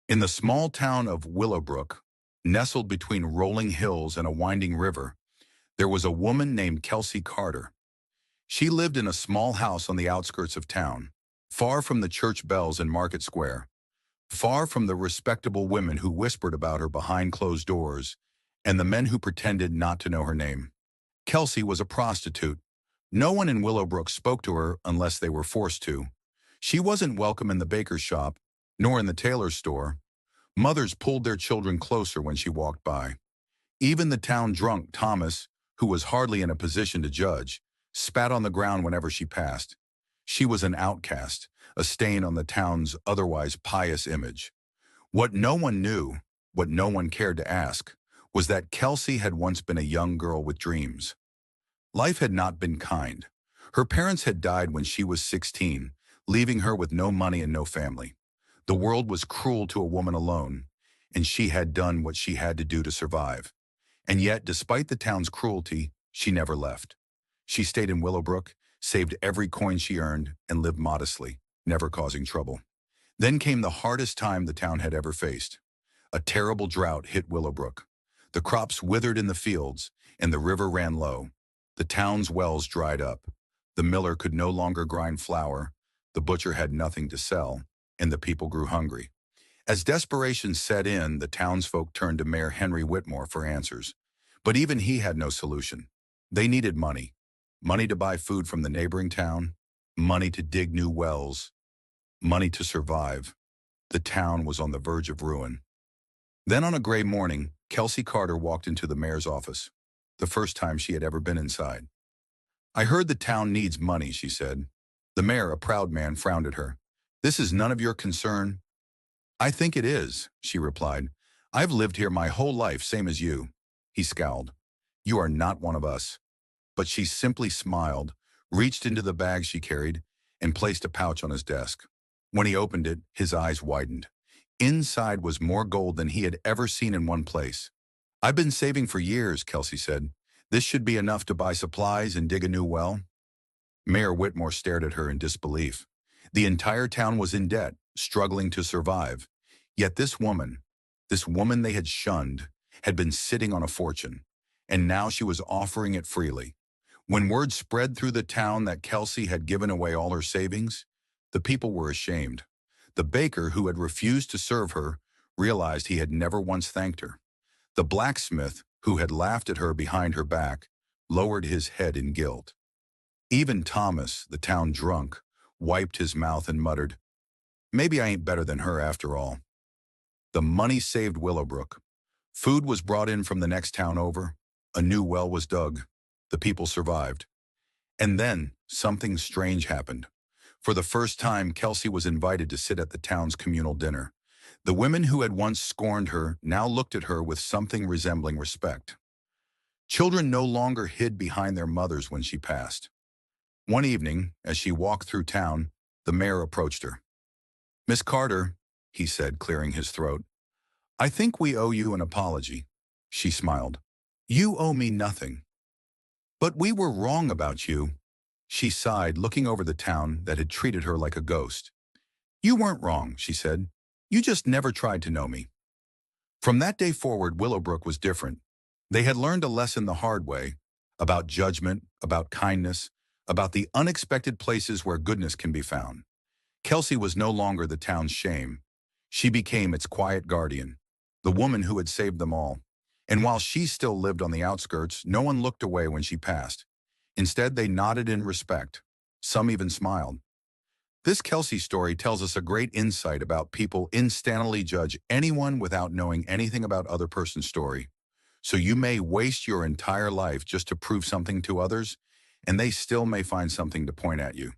In the small town of Willowbrook, nestled between rolling hills and a winding river, there was a woman named Kelsey Carter. She lived in a small house on the outskirts of town, far from the church bells and market square, far from the respectable women who whispered about her behind closed doors, and the men who pretended not to know her name. Kelsey was a prostitute. No one in Willowbrook spoke to her unless they were forced to. She wasn't welcome in the baker's shop, nor in the tailor's store. Mothers pulled their children closer when she walked by. Even the town drunk, Thomas, who was hardly in a position to judge, spat on the ground whenever she passed. She was an outcast, a stain on the town's otherwise pious image. What no one knew, what no one cared to ask, was that Kelsey had once been a young girl with dreams. Life had not been kind. Her parents had died when she was 16, leaving her with no money and no family. The world was cruel to a woman alone, and she had done what she had to do to survive. And yet, despite the town's cruelty, she never left. She stayed in Willowbrook, saved every coin she earned, and lived modestly, never causing trouble. Then came the hardest time the town had ever faced. A terrible drought hit Willowbrook. The crops withered in the fields, and the river ran low. The town's wells dried up. The miller could no longer grind flour. The butcher had nothing to sell, and the people grew hungry. As desperation set in, the townsfolk turned to Mayor Henry Whitmore for answers. But even he had no solution. They needed money. Money to buy food from the neighboring town, money to dig new wells, money to survive. The town was on the verge of ruin. Then on a gray morning, Kelsey Carter walked into the mayor's office, the first time she had ever been inside. "I heard the town needs money," she said. The mayor, a proud man, frowned at her. "This is none of your concern." "I think it is," she replied. "I've lived here my whole life, same as you." He scowled. "You are not one of us." But she simply smiled, reached into the bag she carried, and placed a pouch on his desk. When he opened it, his eyes widened. Inside was more gold than he had ever seen in one place. "I've been saving for years," Kelsey said. "This should be enough to buy supplies and dig a new well." Mayor Whitmore stared at her in disbelief. The entire town was in debt, struggling to survive. Yet this woman they had shunned, had been sitting on a fortune, and now she was offering it freely. When word spread through the town that Kelsey had given away all her savings, the people were ashamed. The baker, who had refused to serve her, realized he had never once thanked her. The blacksmith, who had laughed at her behind her back, lowered his head in guilt. Even Thomas, the town drunk, wiped his mouth and muttered, "Maybe I ain't better than her after all." The money saved Willowbrook. Food was brought in from the next town over. A new well was dug. The people survived. And then something strange happened. For the first time, Kelsey was invited to sit at the town's communal dinner. The women who had once scorned her now looked at her with something resembling respect. Children no longer hid behind their mothers when she passed. One evening, as she walked through town, the mayor approached her. "Miss Carter," he said, clearing his throat, "I think we owe you an apology." She smiled. "You owe me nothing." "But we were wrong about you." She sighed, looking over the town that had treated her like a ghost. "You weren't wrong," she said. "You just never tried to know me." From that day forward, Willowbrook was different. They had learned a lesson the hard way, about judgment, about kindness, about the unexpected places where goodness can be found. Kelsey was no longer the town's shame. She became its quiet guardian, the woman who had saved them all. And while she still lived on the outskirts, no one looked away when she passed. Instead, they nodded in respect. Some even smiled. This Kelsey story tells us a great insight about people instantly judge anyone without knowing anything about other person's story. So you may waste your entire life just to prove something to others, and they still may find something to point at you.